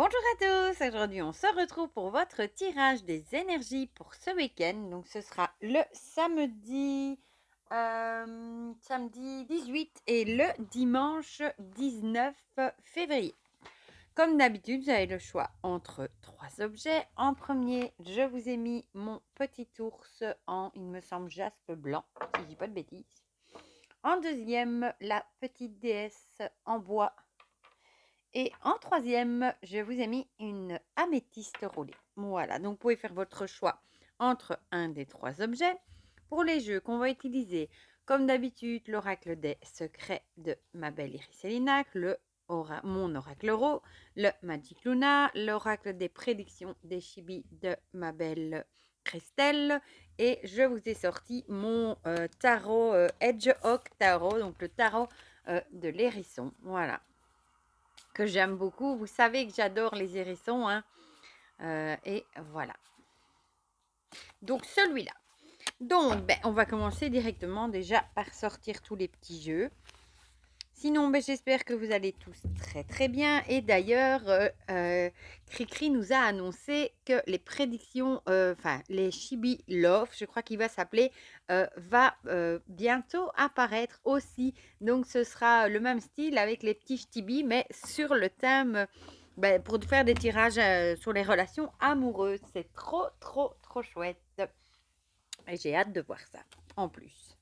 Bonjour à tous, aujourd'hui on se retrouve pour votre tirage des énergies pour ce week-end. Donc ce sera le samedi 18 et le dimanche 19 février. Comme d'habitude, vous avez le choix entre trois objets. En premier, je vous ai mis mon petit ours en, il me semble, jaspe blanc, si je dis pas de bêtises. En deuxième, la petite déesse en bois. Et en troisième, je vous ai mis une améthyste roulée. Voilà, donc vous pouvez faire votre choix entre un des trois objets. Pour les jeux qu'on va utiliser, comme d'habitude, l'oracle des secrets de ma belle Iriselina, mon oracle Oro, le Magic Luna, l'oracle des prédictions des chibis de ma belle Christelle, et je vous ai sorti mon tarot Hedgehog Tarot, donc le tarot de l'hérisson. Voilà, que j'aime beaucoup. Vous savez que j'adore les hérissons, hein. Et voilà. Donc celui-là. Donc, on va commencer directement déjà par sortir tous les petits jeux. Sinon, j'espère que vous allez tous très très bien. Et d'ailleurs, Cricri nous a annoncé que les prédictions, les Chibi Love, je crois qu'il va s'appeler, va bientôt apparaître aussi. Donc, ce sera le même style avec les petits Chibi, mais sur le thème, pour faire des tirages sur les relations amoureuses. C'est trop trop trop chouette. Et j'ai hâte de voir ça, en plus.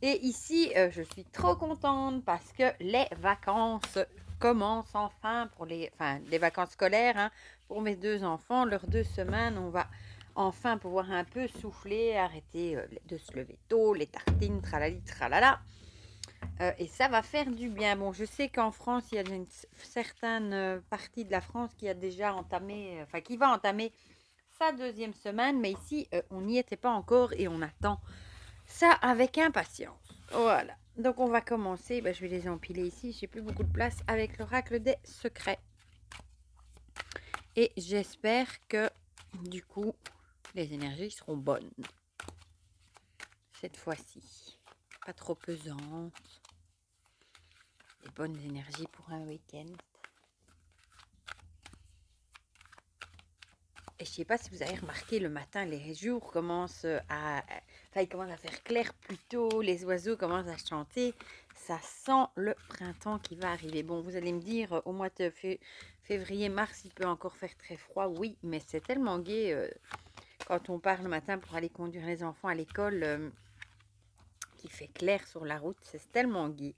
Et ici, je suis trop contente parce que les vacances commencent enfin pour les vacances scolaires, hein, pour mes deux enfants. Leurs 2 semaines, on va enfin pouvoir un peu souffler, arrêter de se lever tôt, les tartines, tralali, tralala. Et ça va faire du bien. Bon, je sais qu'en France, il y a une certaine partie de la France qui a déjà entamé, qui va entamer sa 2e semaine. Mais ici, on n'y était pas encore et on attend ça avec impatience. Voilà. Donc on va commencer. Je vais les empiler ici. J'ai plus beaucoup de place avec l'oracle des secrets. Et j'espère que du coup les énergies seront bonnes. Cette fois-ci. Pas trop pesantes. Des bonnes énergies pour un week-end. Et je sais pas si vous avez remarqué, le matin, les jours commencent il commence à faire clair plus tôt, les oiseaux commencent à chanter. Ça sent le printemps qui va arriver. Bon, vous allez me dire, au mois de février, mars, il peut encore faire très froid. Oui, mais c'est tellement gai quand on part le matin pour aller conduire les enfants à l'école, qu'il fait clair sur la route. C'est tellement gai.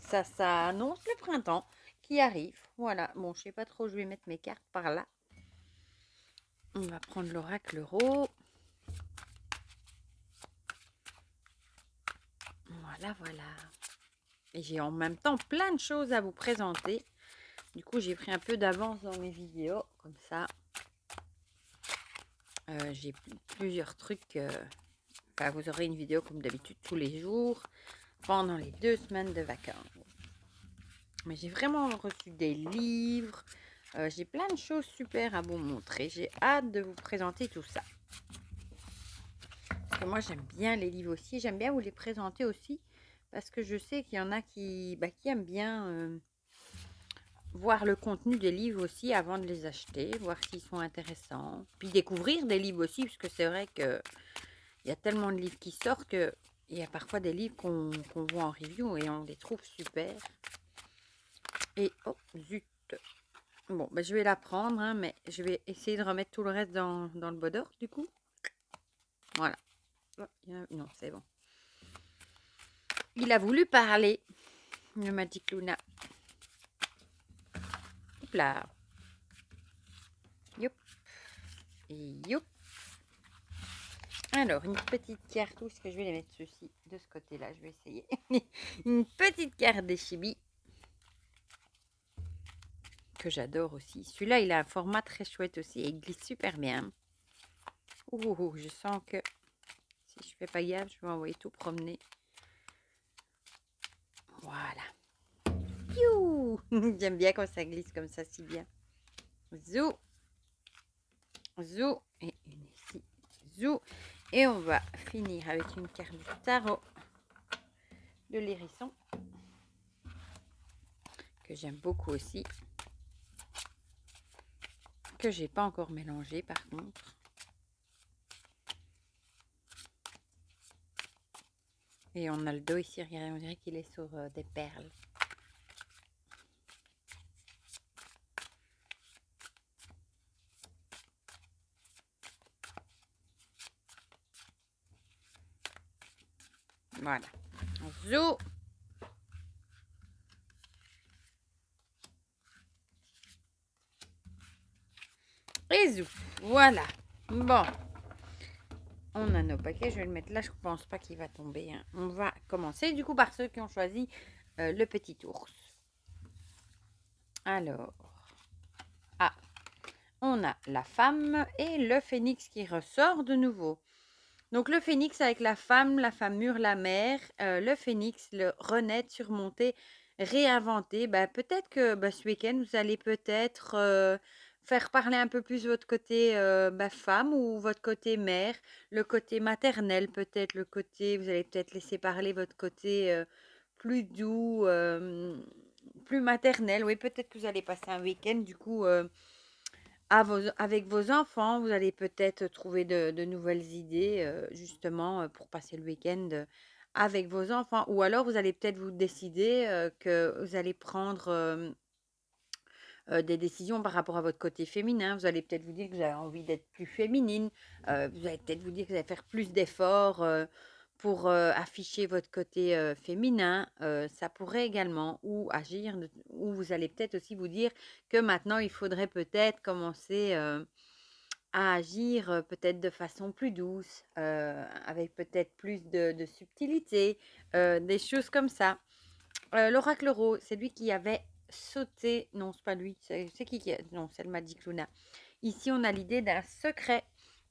Ça annonce le printemps qui arrive. Voilà. Bon, je sais pas trop, je vais mettre mes cartes par là. On va prendre l'oracle Oro. Voilà, voilà. Et j'ai en même temps plein de choses à vous présenter. Du coup, j'ai pris un peu d'avance dans mes vidéos. Comme ça, j'ai plusieurs trucs. Vous aurez une vidéo comme d'habitude tous les jours pendant les 2 semaines de vacances. Mais j'ai vraiment reçu des livres. J'ai plein de choses super à vous montrer. J'ai hâte de vous présenter tout ça. Parce que moi, j'aime bien les livres aussi. J'aime bien vous les présenter aussi. Parce que je sais qu'il y en a qui aiment bien voir le contenu des livres aussi avant de les acheter. Voir s'ils sont intéressants. Puis découvrir des livres aussi. Parce que c'est vrai qu'il y a tellement de livres qui sortent que il y a parfois des livres qu'on voit en review et on les trouve super. Et oh, zut. Bon, je vais la prendre, hein, mais je vais essayer de remettre tout le reste dans le bodor, du coup. Voilà. Oh, non, c'est bon. Il a voulu parler, le Magic Luna. Hop là. Youp. Et youp. Alors, une petite carte. Où est-ce que je vais les mettre ceci de ce côté-là? Je vais essayer. Une petite carte des chibis. Que j'adore aussi. Celui-là, il a un format très chouette aussi. Et il glisse super bien. Ouh, je sens que si je fais pas gaffe, je vais envoyer tout promener. Voilà. J'aime bien quand ça glisse comme ça, si bien. Zou. Zou. Et une ici. Zou. Et on va finir avec une carte du tarot de l'hérisson. que j'aime beaucoup aussi, que j'ai pas encore mélangé par contre. Et on a le dos ici, regardez, on dirait qu'il est sur des perles. Voilà. On zoome. Et zoom. Voilà. Bon. On a nos paquets. Je vais le mettre là. Je ne pense pas qu'il va tomber. Hein. On va commencer du coup par ceux qui ont choisi le petit ours. Alors. Ah. On a la femme et le phénix qui ressort de nouveau. Donc le phénix avec la femme mure la mer, le phénix, le renaître, surmonter, réinventer. Peut-être que ce week-end, vous allez peut-être faire parler un peu plus votre côté femme ou votre côté mère, le côté maternel peut-être, le côté, vous allez peut-être laisser parler votre côté plus doux, plus maternel. Oui, peut-être que vous allez passer un week-end du coup avec vos enfants, vous allez peut-être trouver de nouvelles idées, justement, pour passer le week-end avec vos enfants. Ou alors, vous allez peut-être vous décider que vous allez prendre des décisions par rapport à votre côté féminin. Vous allez peut-être vous dire que vous avez envie d'être plus féminine. Vous allez peut-être vous dire que vous allez faire plus d'efforts pour afficher votre côté féminin. Ça pourrait également, ou agir, ou vous allez peut-être aussi vous dire que maintenant, il faudrait peut-être commencer à agir peut-être de façon plus douce, avec peut-être plus de subtilité, des choses comme ça. L'oracle rose, c'est lui qui avait sauté. Non, c'est pas lui. C'est qui Non, c'est le Magic Luna. Ici, on a l'idée d'un secret.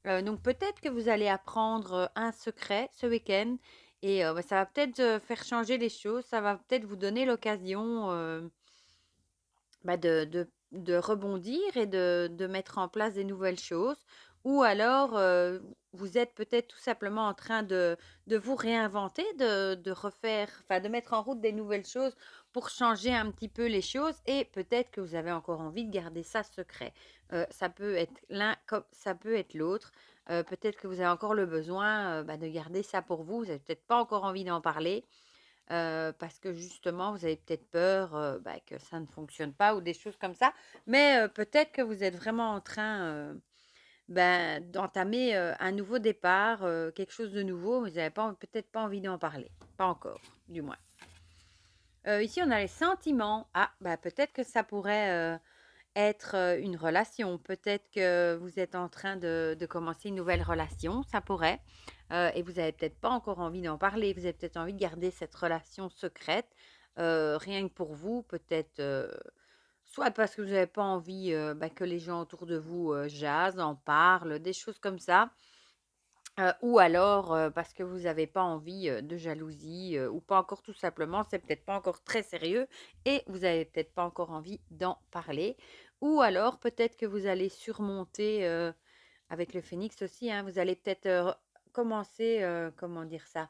Donc, peut-être que vous allez apprendre un secret ce week-end. Et ça va peut-être faire changer les choses. Ça va peut-être vous donner l'occasion de rebondir et de mettre en place des nouvelles choses. Ou alors, vous êtes peut-être tout simplement en train de vous réinventer, de refaire, enfin de mettre en route des nouvelles choses pour changer un petit peu les choses. Et peut-être que vous avez encore envie de garder ça secret. Ça peut être l'un comme ça peut être l'autre. Peut-être que vous avez encore le besoin de garder ça pour vous. Vous n'avez peut-être pas encore envie d'en parler parce que justement, vous avez peut-être peur que ça ne fonctionne pas ou des choses comme ça. Mais peut-être que vous êtes vraiment en train d'entamer un nouveau départ, quelque chose de nouveau. Vous n'avez peut-être pas envie d'en parler. Pas encore, du moins. Ici, on a les sentiments. Ah, peut-être que ça pourrait être une relation. Peut-être que vous êtes en train de commencer une nouvelle relation, ça pourrait. Et vous n'avez peut-être pas encore envie d'en parler. Vous avez peut-être envie de garder cette relation secrète, rien que pour vous. Peut-être soit parce que vous n'avez pas envie que les gens autour de vous jasent, en parlent, des choses comme ça. Ou alors parce que vous n'avez pas envie de jalousie ou pas encore tout simplement, c'est peut-être pas encore très sérieux et vous n'avez peut-être pas encore envie d'en parler. Ou alors peut-être que vous allez surmonter avec le phénix aussi, hein, vous allez peut-être commencer, comment dire ça,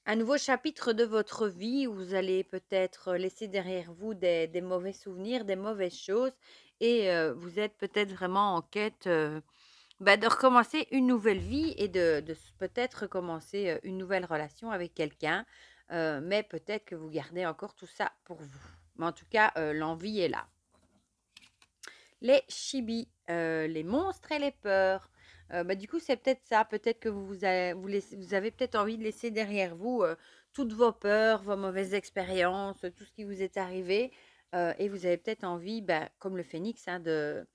un nouveau chapitre de votre vie où vous allez peut-être laisser derrière vous des mauvais souvenirs, des mauvaises choses et vous êtes peut-être vraiment en quête de recommencer une nouvelle vie et de peut-être recommencer une nouvelle relation avec quelqu'un. Mais peut-être que vous gardez encore tout ça pour vous. Mais en tout cas, l'envie est là. Les chibis, les monstres et les peurs. Du coup, c'est peut-être ça. Peut-être que vous avez peut-être envie de laisser derrière vous toutes vos peurs, vos mauvaises expériences, tout ce qui vous est arrivé. Et vous avez peut-être envie, comme le phénix, hein, de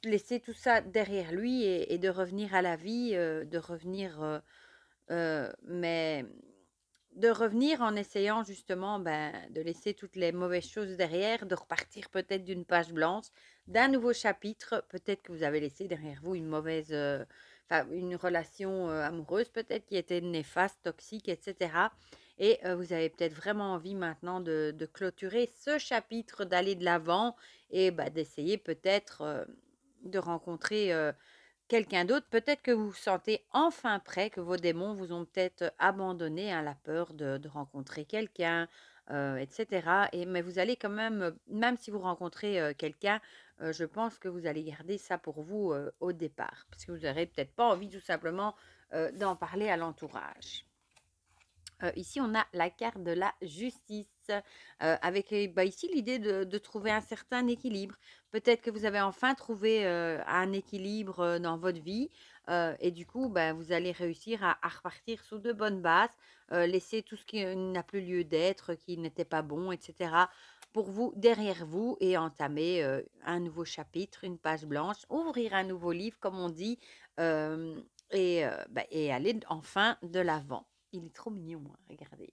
laisser tout ça derrière lui et de revenir à la vie, de revenir, mais de revenir en essayant justement de laisser toutes les mauvaises choses derrière, de repartir peut-être d'une page blanche, d'un nouveau chapitre. Peut-être que vous avez laissé derrière vous une mauvaise, une relation amoureuse peut-être qui était néfaste, toxique, etc. Et vous avez peut-être vraiment envie maintenant de clôturer ce chapitre, d'aller de l'avant et d'essayer peut-être de rencontrer quelqu'un d'autre. Peut-être que vous vous sentez enfin prêt, que vos démons vous ont peut-être abandonné à la peur de rencontrer quelqu'un, etc. Mais vous allez quand même, même si vous rencontrez quelqu'un, je pense que vous allez garder ça pour vous au départ, parce que vous n'aurez peut-être pas envie tout simplement d'en parler à l'entourage. Ici, on a la carte de la justice, avec ici l'idée de trouver un certain équilibre. Peut-être que vous avez enfin trouvé un équilibre dans votre vie et du coup, vous allez réussir à repartir sur de bonnes bases, laisser tout ce qui n'a plus lieu d'être, qui n'était pas bon, etc. pour vous, derrière vous, et entamer un nouveau chapitre, une page blanche, ouvrir un nouveau livre, comme on dit, et aller enfin de l'avant. Il est trop mignon, hein, regardez.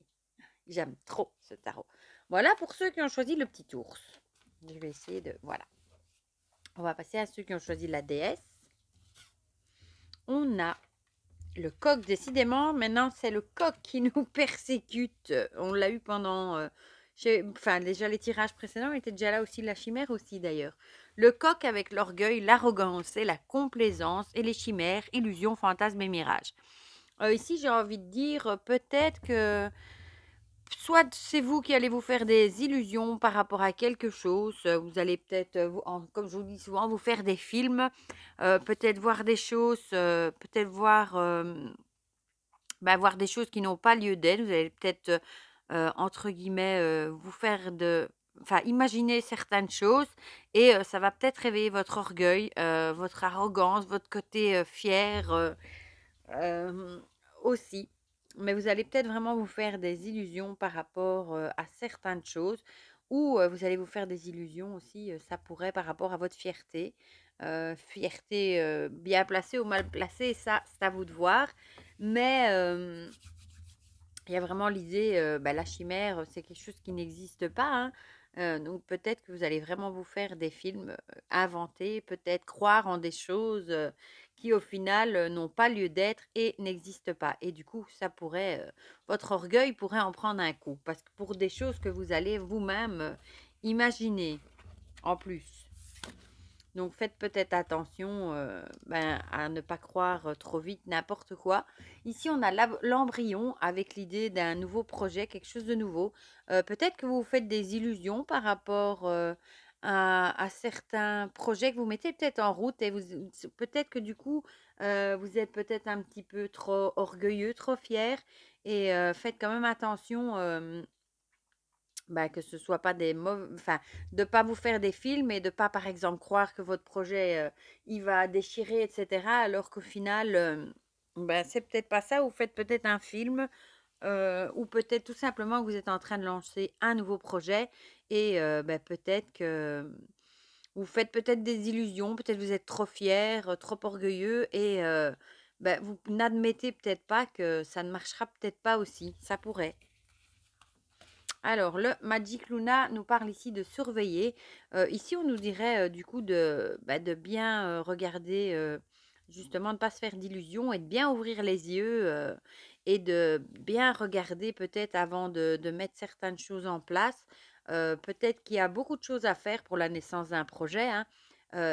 J'aime trop ce tarot. Voilà pour ceux qui ont choisi le petit ours. Je vais essayer de... Voilà. On va passer à ceux qui ont choisi la déesse. On a le coq, décidément. Maintenant, c'est le coq qui nous persécute. On l'a eu pendant... enfin, déjà les tirages précédents étaient déjà là aussi. La chimère aussi, d'ailleurs. Le coq avec l'orgueil, l'arrogance et la complaisance et les chimères, illusions, fantasmes et mirages. Ici, j'ai envie de dire peut-être que soit c'est vous qui allez vous faire des illusions par rapport à quelque chose. Vous allez peut-être, comme je vous dis souvent, vous faire des films, peut-être voir des choses, peut-être voir des choses qui n'ont pas lieu d'être. Vous allez peut-être, entre guillemets, vous faire enfin, imaginer certaines choses et ça va peut-être réveiller votre orgueil, votre arrogance, votre côté fier aussi. Mais vous allez peut-être vraiment vous faire des illusions par rapport à certaines choses ou vous allez vous faire des illusions aussi, ça pourrait par rapport à votre fierté. Fierté bien placée ou mal placée, ça, c'est à vous de voir. Mais il y a vraiment l'idée, la chimère, c'est quelque chose qui n'existe pas, hein. Donc peut-être que vous allez vraiment vous faire des films inventés, peut-être croire en des choses qui au final n'ont pas lieu d'être et n'existent pas. Et du coup, ça pourrait, votre orgueil pourrait en prendre un coup, parce que pour des choses que vous allez vous-même imaginer en plus. Donc faites peut-être attention à ne pas croire trop vite n'importe quoi. Ici, on a l'embryon avec l'idée d'un nouveau projet, quelque chose de nouveau. Peut-être que vous vous faites des illusions par rapport à certains projets que vous mettez peut-être en route et peut-être que du coup, vous êtes peut-être un petit peu trop orgueilleux, trop fier et faites quand même attention. Que ce soit pas des mauvais, enfin, de pas vous faire des films et de pas, par exemple, croire que votre projet, il va déchirer, etc. Alors qu'au final, c'est peut-être pas ça. Vous faites peut-être un film ou peut-être tout simplement que vous êtes en train de lancer un nouveau projet et peut-être que vous faites peut-être des illusions, peut-être vous êtes trop fier, trop orgueilleux et vous n'admettez peut-être pas que ça ne marchera peut-être pas aussi. Ça pourrait. Alors, le Magic Luna nous parle ici de surveiller. Ici, on nous dirait du coup de bien regarder, justement, de ne pas se faire d'illusions et de bien ouvrir les yeux et de bien regarder peut-être avant de mettre certaines choses en place. Peut-être qu'il y a beaucoup de choses à faire pour la naissance d'un projet, hein,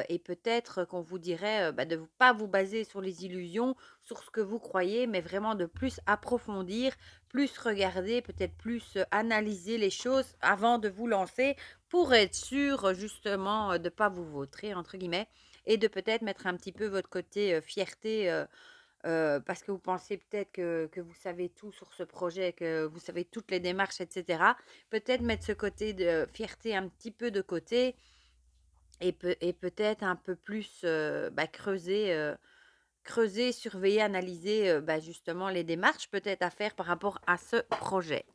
et peut-être qu'on vous dirait de ne pas vous baser sur les illusions, sur ce que vous croyez, mais vraiment de plus approfondir, plus regarder, peut-être plus analyser les choses avant de vous lancer pour être sûr justement de ne pas vous vautrer, entre guillemets, et de peut-être mettre un petit peu votre côté fierté parce que vous pensez peut-être que vous savez tout sur ce projet, que vous savez toutes les démarches, etc. Peut-être mettre ce côté de fierté un petit peu de côté et peut-être un peu plus creuser, surveiller, analyser justement les démarches peut-être à faire par rapport à ce projet.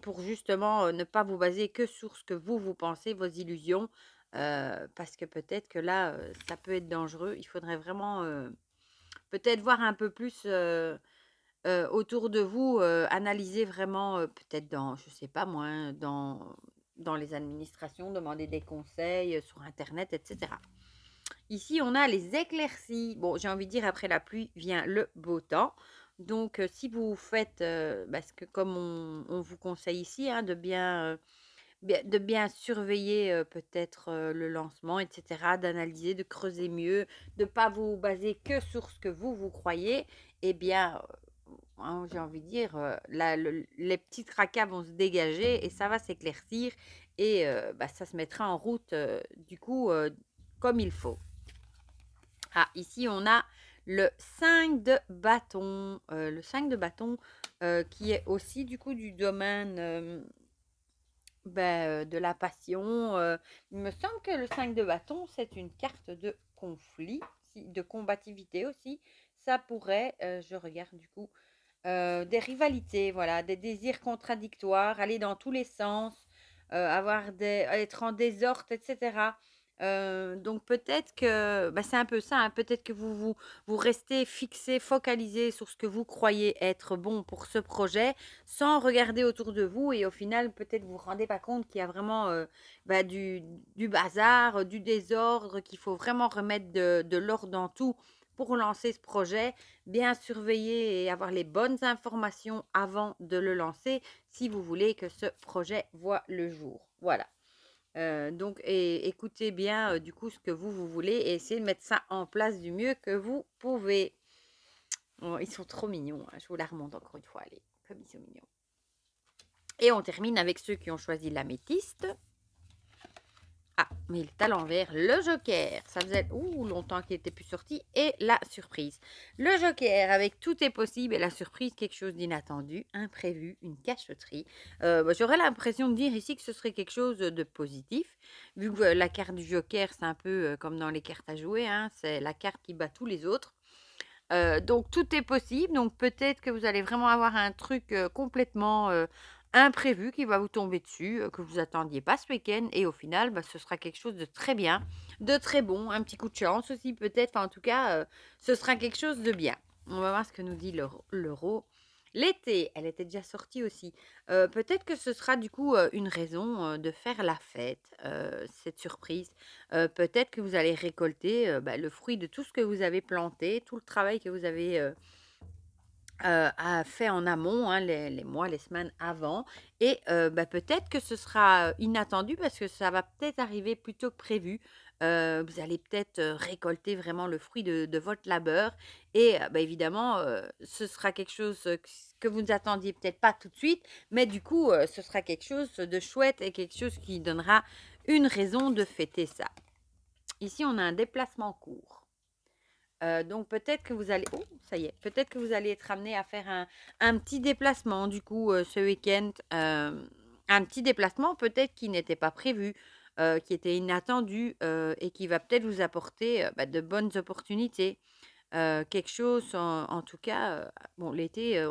Pour justement ne pas vous baser que sur ce que vous pensez, vos illusions, parce que peut-être que là, ça peut être dangereux. Il faudrait vraiment peut-être voir un peu plus autour de vous, analyser vraiment, peut-être dans, je sais pas moi, hein, dans les administrations, demander des conseils sur Internet, etc. Ici, on a les éclaircies. Bon, j'ai envie de dire, après la pluie vient le beau temps. Donc, si vous faites, parce que comme on vous conseille ici, hein, de bien surveiller peut-être le lancement, etc., d'analyser, de creuser mieux, de ne pas vous baser que sur ce que vous croyez, eh bien, hein, j'ai envie de dire, les petits tracas vont se dégager et ça va s'éclaircir et ça se mettra en route, du coup, comme il faut. Ah, ici, on a le 5 de bâton. Le 5 de bâton qui est aussi du coup du domaine de la passion. Il me semble que le 5 de bâton, c'est une carte de conflit, de combativité aussi. Ça pourrait, je regarde du coup, des rivalités, voilà, des désirs contradictoires, aller dans tous les sens, être en désordre, etc. Donc peut-être que c'est un peu ça, hein, peut-être que vous restez fixé, focalisé sur ce que vous croyez être bon pour ce projet, sans regarder autour de vous et au final peut-être vous vous rendez pas compte qu'il y a vraiment du bazar, du désordre, qu'il faut vraiment remettre de l'ordre dans tout pour lancer ce projet, bien surveiller et avoir les bonnes informations avant de le lancer si vous voulez que ce projet voit le jour. Voilà. Donc, écoutez bien du coup ce que vous voulez et essayez de mettre ça en place du mieux que vous pouvez. Oh, ils sont trop mignons, hein. Je vous la remonte encore une fois. Allez, comme ils sont mignons. Et on termine avec ceux qui ont choisi l'améthyste. Ah, mais il est à l'envers. Le joker, ça faisait longtemps qu'il n'était plus sorti. Et la surprise. Le joker, avec tout est possible. Et la surprise, quelque chose d'inattendu, imprévu, une cachotterie. J'aurais l'impression de dire ici que ce serait quelque chose de positif. Vu que la carte du joker, c'est un peu comme dans les cartes à jouer. Hein, c'est la carte qui bat tous les autres. Donc tout est possible. Donc peut-être que vous allez vraiment avoir un truc complètement imprévu qui va vous tomber dessus, que vous attendiez pas ce week-end. Et au final, ce sera quelque chose de très bien, de très bon. Un petit coup de chance aussi peut-être. Enfin, en tout cas, ce sera quelque chose de bien. On va voir ce que nous dit l'euro. L'été, elle était déjà sortie aussi. Peut-être que ce sera du coup une raison de faire la fête, cette surprise. Peut-être que vous allez récolter le fruit de tout ce que vous avez planté, tout le travail que vous avez fait en amont, hein, les mois, les semaines avant. Et peut-être que ce sera inattendu parce que ça va peut-être arriver plus tôt que prévu. Vous allez peut-être récolter vraiment le fruit de votre labeur. Et évidemment, ce sera quelque chose que vous n'attendiez peut-être pas tout de suite. Mais du coup, ce sera quelque chose de chouette et quelque chose qui donnera une raison de fêter ça. Ici, on a un déplacement court. Donc peut-être que vous allez, ça y est, peut-être que vous allez être amené à faire un petit déplacement du coup ce week-end, un petit déplacement peut-être qui n'était pas prévu, qui était inattendu et qui va peut-être vous apporter de bonnes opportunités. Quelque chose en tout cas, bon l'été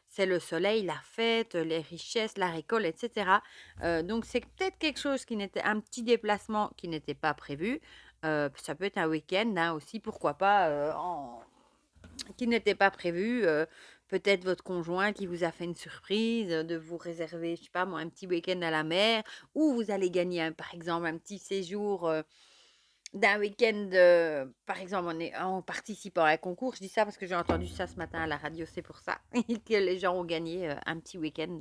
c'est le soleil, la fête, les richesses, la récolte, etc. Donc c'est peut-être quelque chose qui n'était un petit déplacement qui n'était pas prévu. Ça peut être un week-end hein, aussi, pourquoi pas, qui n'était pas prévu. Peut-être votre conjoint qui vous a fait une surprise de vous réserver, je sais pas moi, un petit week-end à la mer, ou vous allez gagner par exemple un petit séjour d'un week-end, par exemple en participant à un concours. Je dis ça parce que j'ai entendu ça ce matin à la radio, c'est pour ça que les gens ont gagné un petit week-end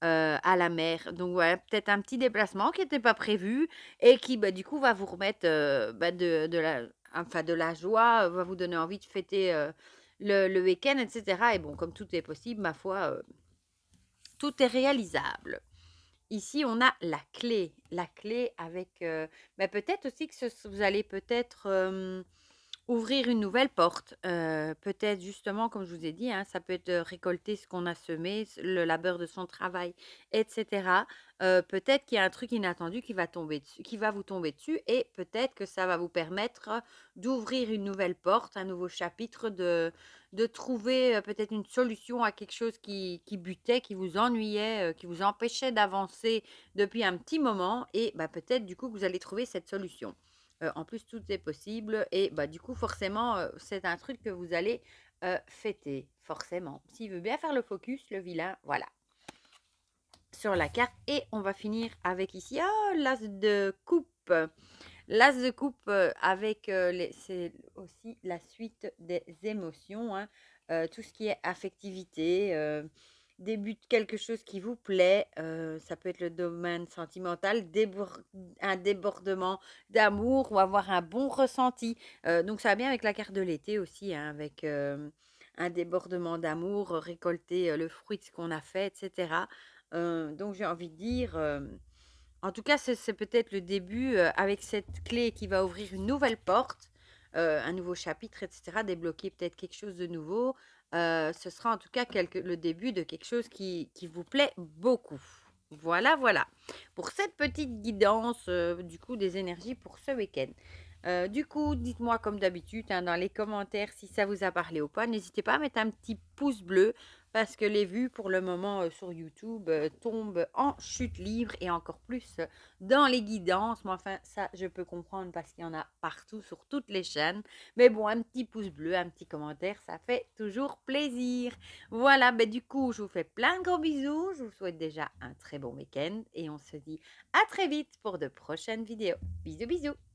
à la mer. Donc voilà, peut-être un petit déplacement qui n'était pas prévu et qui du coup va vous remettre de la joie, va vous donner envie de fêter le week-end, etc. Et bon, comme tout est possible, ma foi, tout est réalisable. Ici, on a la clé. La clé avec... peut-être aussi que vous allez peut-être ouvrir une nouvelle porte. Peut-être justement, comme je vous ai dit, hein, ça peut être récolter ce qu'on a semé, le labeur de son travail, etc. Peut-être qu'il y a un truc inattendu qui va tomber dessus, qui va vous tomber dessus et peut-être que ça va vous permettre d'ouvrir une nouvelle porte, un nouveau chapitre, de trouver peut-être une solution à quelque chose qui butait, qui vous ennuyait, qui vous empêchait d'avancer depuis un petit moment et peut-être du coup que vous allez trouver cette solution. En plus, tout est possible et du coup, forcément, c'est un truc que vous allez fêter, forcément. S'il veut bien faire le focus, le vilain, voilà, sur la carte. Et on va finir avec ici, l'as de coupe. L'as de coupe avec, c'est aussi la suite des émotions, hein. Tout ce qui est affectivité, début de quelque chose qui vous plaît, ça peut être le domaine sentimental, un débordement d'amour ou avoir un bon ressenti. Donc ça va bien avec la carte de l'été aussi, hein, avec un débordement d'amour, récolter le fruit de ce qu'on a fait, etc. Donc j'ai envie de dire, en tout cas, c'est peut-être le début avec cette clé qui va ouvrir une nouvelle porte, un nouveau chapitre, etc. Débloquer peut-être quelque chose de nouveau. Ce sera en tout cas le début de quelque chose qui vous plaît beaucoup. Voilà, voilà. Pour cette petite guidance, du coup, des énergies pour ce week-end. Du coup, dites-moi comme d'habitude hein, dans les commentaires si ça vous a parlé ou pas. N'hésitez pas à mettre un petit pouce bleu parce que les vues pour le moment sur YouTube tombent en chute libre et encore plus dans les guidances. Mais enfin, ça, je peux comprendre parce qu'il y en a partout sur toutes les chaînes. Mais bon, un petit pouce bleu, un petit commentaire, ça fait toujours plaisir. Voilà, ben du coup, je vous fais plein de gros bisous. Je vous souhaite déjà un très bon week-end et on se dit à très vite pour de prochaines vidéos. Bisous, bisous.